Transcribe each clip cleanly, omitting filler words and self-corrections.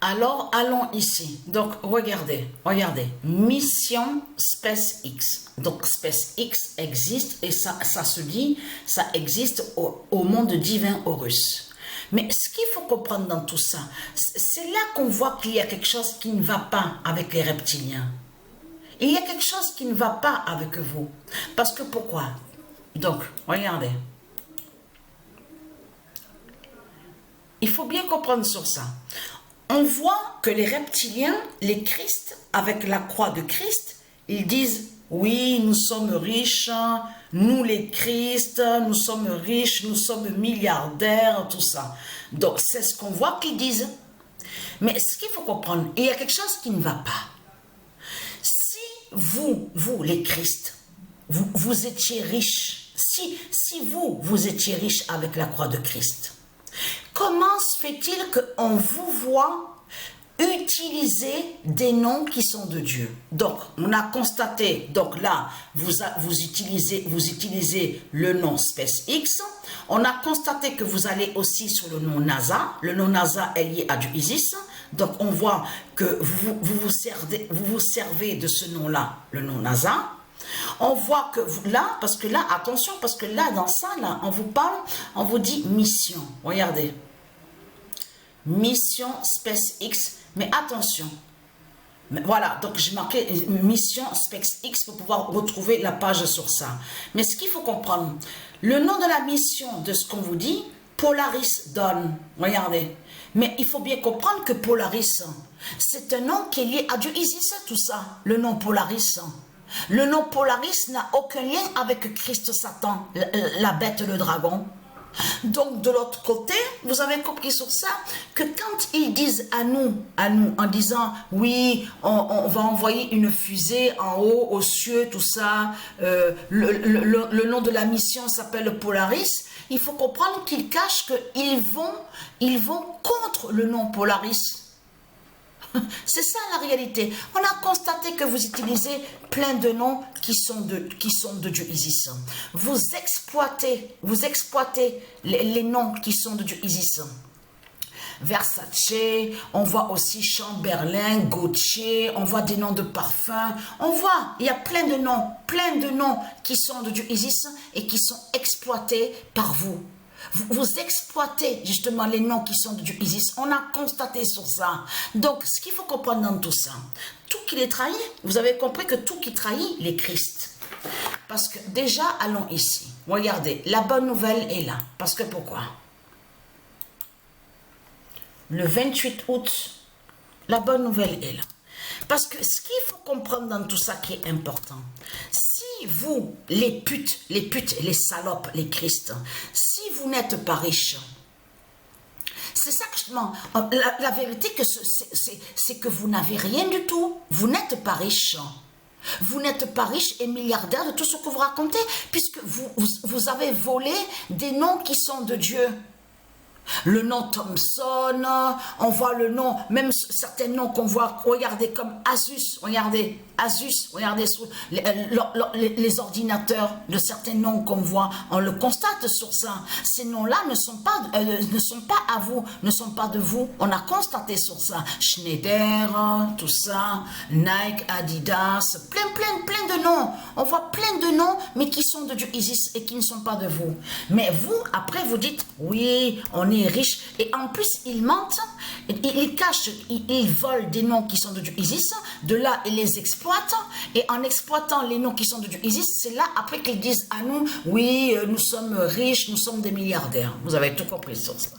Alors, allons ici. Donc, regardez. Mission SpaceX. Donc, SpaceX existe et ça se dit, ça existe au monde divin Horus. Mais ce qu'il faut comprendre dans tout ça, c'est là qu'on voit qu'il y a quelque chose qui ne va pas avec les reptiliens. Il y a quelque chose qui ne va pas avec vous. Parce que pourquoi? Donc, regardez. Il faut bien comprendre sur ça. On voit que les reptiliens, les Christ, avec la croix de Christ, ils disent, oui, nous sommes riches, nous les Christ, nous sommes riches, nous sommes milliardaires, tout ça. Donc, c'est ce qu'on voit qu'ils disent. Mais ce qu'il faut comprendre, il y a quelque chose qui ne va pas. Si vous les Christ, vous étiez riches, si vous étiez riches avec la croix de Christ, comment se fait-il qu'on vous voit utiliser des noms qui sont de Dieu? Donc, on a constaté, donc là, vous utilisez le nom SpaceX. On a constaté que vous allez aussi sur le nom NASA. Le nom NASA est lié à du Isis. Donc, on voit que vous vous servez de ce nom-là, le nom NASA. On voit que là, parce que là, attention, parce que là, dans ça, là, on vous parle, on vous dit mission. Regardez. Mission SpaceX. Mais attention. Mais voilà, donc j'ai marqué mission SpaceX pour pouvoir retrouver la page sur ça. Mais ce qu'il faut comprendre, le nom de la mission de ce qu'on vous dit, Polaris Dawn. Regardez. Mais il faut bien comprendre que Polaris, c'est un nom qui est lié à Dieu Isis, tout ça. Le nom Polaris. Le nom Polaris n'a aucun lien avec Christ Satan, la bête, le dragon. Donc de l'autre côté, vous avez compris sur ça, que quand ils disent à nous, en disant, oui, on va envoyer une fusée en haut, aux cieux, tout ça, le nom de la mission s'appelle Polaris, il faut comprendre qu'ils cachent qu'ils vont contre le nom Polaris. C'est ça la réalité. On a constaté que vous utilisez plein de noms qui sont de Dieu Isis. Vous exploitez les noms qui sont de Dieu Isis. Versace, on voit aussi Chamberlain, Gauthier, on voit des noms de parfums. On voit, il y a plein de noms qui sont de Dieu Isis et qui sont exploités par vous. Vous exploitez justement les noms qui sont de Dieu Isis. On a constaté sur ça. Donc, ce qu'il faut comprendre dans tout ça, tout qui les trahit, vous avez compris que tout qui trahit les Christ. Parce que déjà, allons ici. Regardez, la bonne nouvelle est là. Parce que pourquoi? Le 28 août, la bonne nouvelle est là. Parce que ce qu'il faut comprendre dans tout ça qui est important, si vous, les putes, les salopes, les Christ, si vous n'êtes pas riches, c'est ça que justement, la vérité, c'est que vous n'avez rien du tout. Vous n'êtes pas riche. Vous n'êtes pas riche et milliardaire de tout ce que vous racontez, puisque vous avez volé des noms qui sont de Dieu. Le nom Thomson, on voit le nom, même certains noms qu'on voit, regardez comme Asus, regardez les ordinateurs, de certains noms qu'on voit, on le constate sur ça. Ces noms-là ne sont pas à vous, ne sont pas de vous, on a constaté sur ça. Schneider, tout ça, Nike, Adidas, plein de noms. On voit plein de noms, mais qui sont de Dieu Isis et qui ne sont pas de vous. Mais vous, après, vous dites, oui, on est riche, et en plus ils mentent, ils cachent, ils volent des noms qui sont de Dieu Isis, de là ils les exploitent, et en exploitant les noms qui sont de Dieu Isis, c'est là après qu'ils disent à nous, oui, nous sommes riches, nous sommes des milliardaires. Vous avez tout compris sur ça.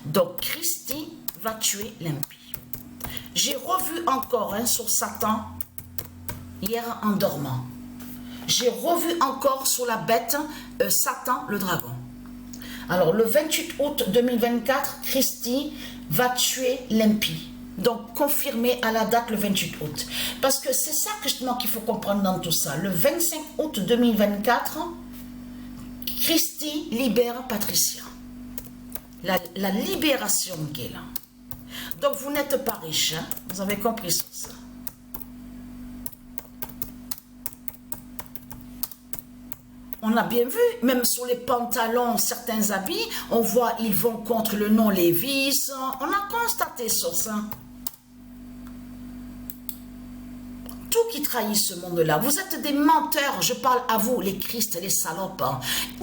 Donc Christi va tuer l'impie. J'ai revu encore sur Satan hier en dormant. J'ai revu encore sur la bête Satan le dragon. Alors, le 28 août 2024, Christi va tuer l'impie. Donc, confirmé à la date le 28 août. Parce que c'est ça que justement qu'il faut comprendre dans tout ça. Le 25 août 2024, Christi libère Patricia. La libération qui est là. Donc, vous n'êtes pas riche, hein? Vous avez compris sur ça. On a bien vu, même sur les pantalons, certains habits, on voit ils vont contre le nom Levi's. On a constaté sur ça. qui trahissez ce monde-là. Vous êtes des menteurs. Je parle à vous, les Christ, les salopes.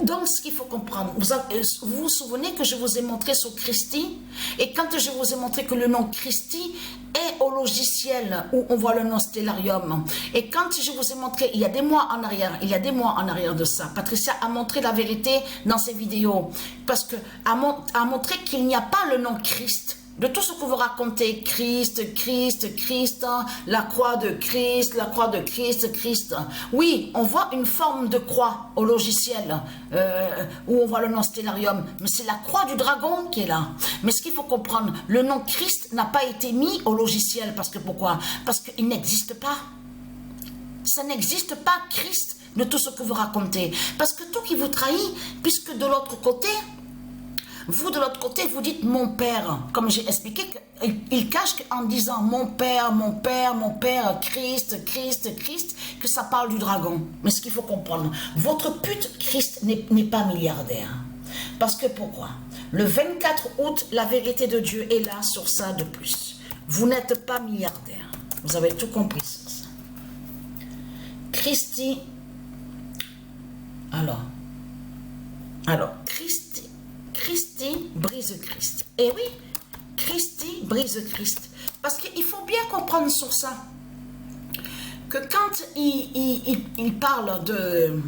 Donc, ce qu'il faut comprendre, vous vous souvenez que je vous ai montré sur Christi? Et quand je vous ai montré que le nom Christi est au logiciel où on voit le nom Stellarium. Et quand je vous ai montré, il y a des mois en arrière de ça, Patricia a montré la vérité dans ses vidéos. Parce que a montré qu'il n'y a pas le nom Christ. De tout ce que vous racontez, Christ, Christ, Christ, la croix de Christ, la croix de Christ, Christ. Oui, on voit une forme de croix au logiciel, où on voit le nom Stellarium. Mais c'est la croix du dragon qui est là. Mais ce qu'il faut comprendre, le nom Christ n'a pas été mis au logiciel. Parce que pourquoi? Parce qu'il n'existe pas. Ça n'existe pas, Christ, de tout ce que vous racontez. Parce que tout qui vous trahit, puisque de l'autre côté, vous, de l'autre côté, vous dites mon père. Comme j'ai expliqué, il cache qu'en disant mon père, mon père, mon père, Christ, Christ, Christ, que ça parle du dragon. Mais ce qu'il faut comprendre, votre pute Christ n'est pas milliardaire. Parce que pourquoi? Le 24 août, la vérité de Dieu est là sur ça de plus. Vous n'êtes pas milliardaire. Vous avez tout compris sur ça. Christi. Alors, Christi brise Christ. Et oui, Christi brise Christ. Parce qu'il faut bien comprendre sur ça. Que quand il parle de...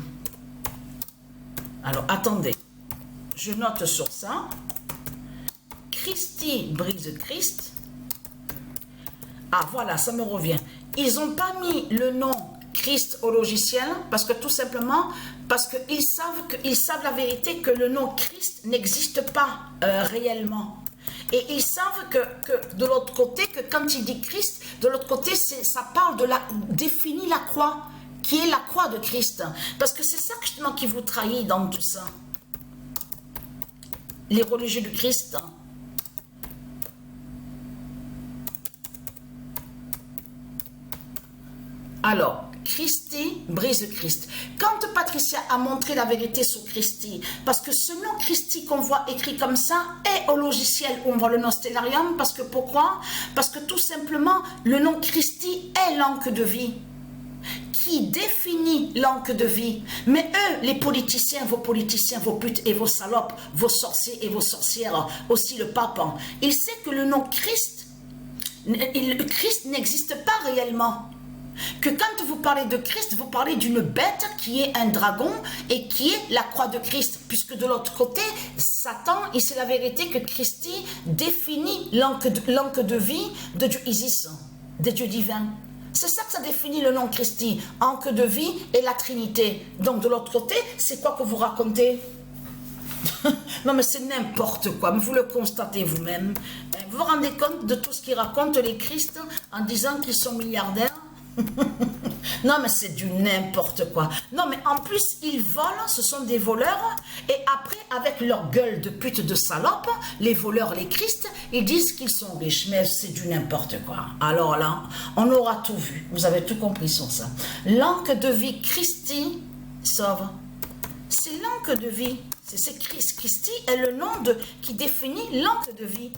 Alors, attendez. Je note sur ça. Christi brise Christ. Ah, voilà, ça me revient. Ils n'ont pas mis le nom Christ au logiciel parce que tout simplement... Parce qu'ils savent la vérité que le nom Christ n'existe pas réellement. Et ils savent que de l'autre côté, que quand il dit Christ, de l'autre côté, ça parle de définit la croix, qui est la croix de Christ. Parce que c'est ça justement qui vous trahit dans tout ça. Les religieux du Christ. Alors, Christi brise Christ. Quand Patricia a montré la vérité sur Christi, parce que ce nom Christi qu'on voit écrit comme ça est au logiciel où on voit le nom Stellarium, parce que pourquoi? Parce que tout simplement, le nom Christi est l'encre de vie, qui définit l'encre de vie. Mais eux, les politiciens, vos putes et vos salopes, vos sorciers et vos sorcières, aussi le pape, il sait que le nom Christ, le Christ n'existe pas réellement. Que quand vous parlez de Christ, vous parlez d'une bête qui est un dragon et qui est la croix de Christ. Puisque de l'autre côté, Satan, et c'est la vérité que Christi définit l'encre de vie de Dieu Isis, des dieux divins. C'est ça que ça définit le nom Christi, encre de vie et la Trinité. Donc de l'autre côté, c'est quoi que vous racontez? Non mais c'est n'importe quoi, mais vous le constatez vous-même. Vous vous rendez compte de tout ce qu'ils racontent les Christ en disant qu'ils sont milliardaires? Non mais c'est du n'importe quoi. Non mais en plus ils volent, ce sont des voleurs. Et après avec leur gueule de pute de salope, les voleurs, les Christ, ils disent qu'ils sont riches. Mais c'est du n'importe quoi. Alors là, on aura tout vu. Vous avez tout compris sur ça. L'encre de vie Christi sauve. C'est l'encre de vie. C'est Christ. Christi est le nom qui définit l'encre de vie.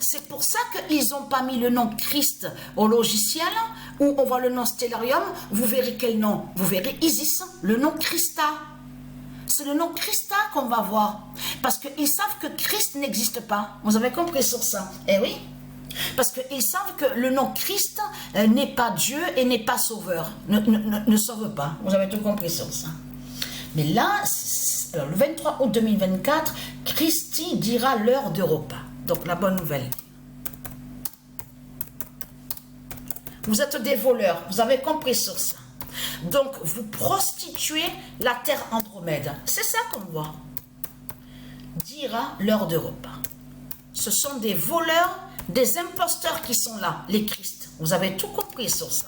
C'est pour ça qu'ils n'ont pas mis le nom Christ au logiciel, où on voit le nom Stellarium. Vous verrez quel nom? Vous verrez Isis, le nom Christa. C'est le nom Christa qu'on va voir. Parce qu'ils savent que Christ n'existe pas. Vous avez compris sur ça? Eh oui. Parce qu'ils savent que le nom Christ n'est pas Dieu et n'est pas sauveur. Ne sauve pas. Vous avez tout compris sur ça. Mais là, le 23 août 2024, Christi dira l'heure de repas. Donc la bonne nouvelle. Vous êtes des voleurs, vous avez compris sur ça. Donc vous prostituez la terre Andromède. C'est ça qu'on voit. Dira l'heure de repas. Ce sont des voleurs, des imposteurs qui sont là, les Christ. Vous avez tout compris sur ça.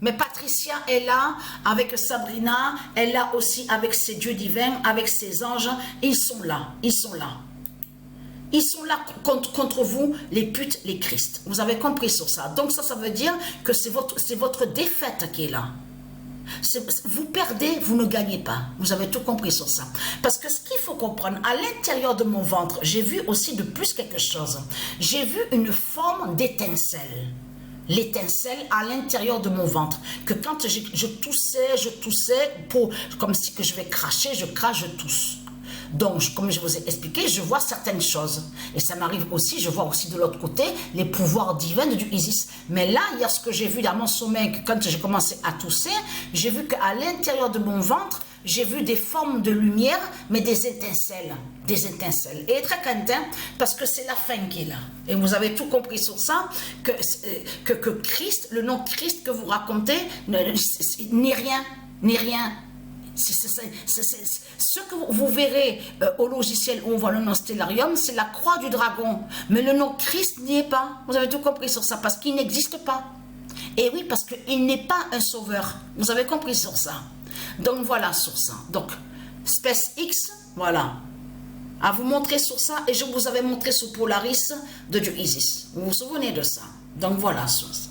Mais Patricia est là avec Sabrina, elle est là aussi avec ses dieux divins, avec ses anges. Ils sont là, ils sont là. Ils sont là contre vous, les putes, les Christ. Vous avez compris sur ça. Donc ça veut dire que c'est votre défaite qui est là. Vous perdez, vous ne gagnez pas. Vous avez tout compris sur ça. Parce que ce qu'il faut comprendre, à l'intérieur de mon ventre, j'ai vu aussi de plus quelque chose. J'ai vu une forme d'étincelle. l'étincelle à l'intérieur de mon ventre. Que quand je toussais, comme si que je vais cracher, je crache, je tousse. Donc, comme je vous ai expliqué, je vois certaines choses. Et ça m'arrive aussi, je vois aussi de l'autre côté les pouvoirs divins du Isis. Mais là, hier, ce que j'ai vu dans mon sommeil, quand j'ai commencé à tousser, j'ai vu qu'à l'intérieur de mon ventre, j'ai vu des formes de lumière, mais des étincelles. Des étincelles. Et très content, parce que c'est la fin qui est là. Et vous avez tout compris sur ça, que Christ, le nom Christ que vous racontez, n'est rien, n'est rien. Ce que vous verrez au logiciel où on voit le nom Stellarium, c'est la croix du dragon. Mais le nom Christ n'y est pas. Vous avez tout compris sur ça, parce qu'il n'existe pas. Et oui, parce qu'il n'est pas un sauveur. Vous avez compris sur ça. Donc voilà sur ça. Donc, SpaceX, voilà. À vous montrer sur ça, et je vous avais montré sur Polaris de Dieu Isis. Vous vous souvenez de ça? Donc voilà sur ça.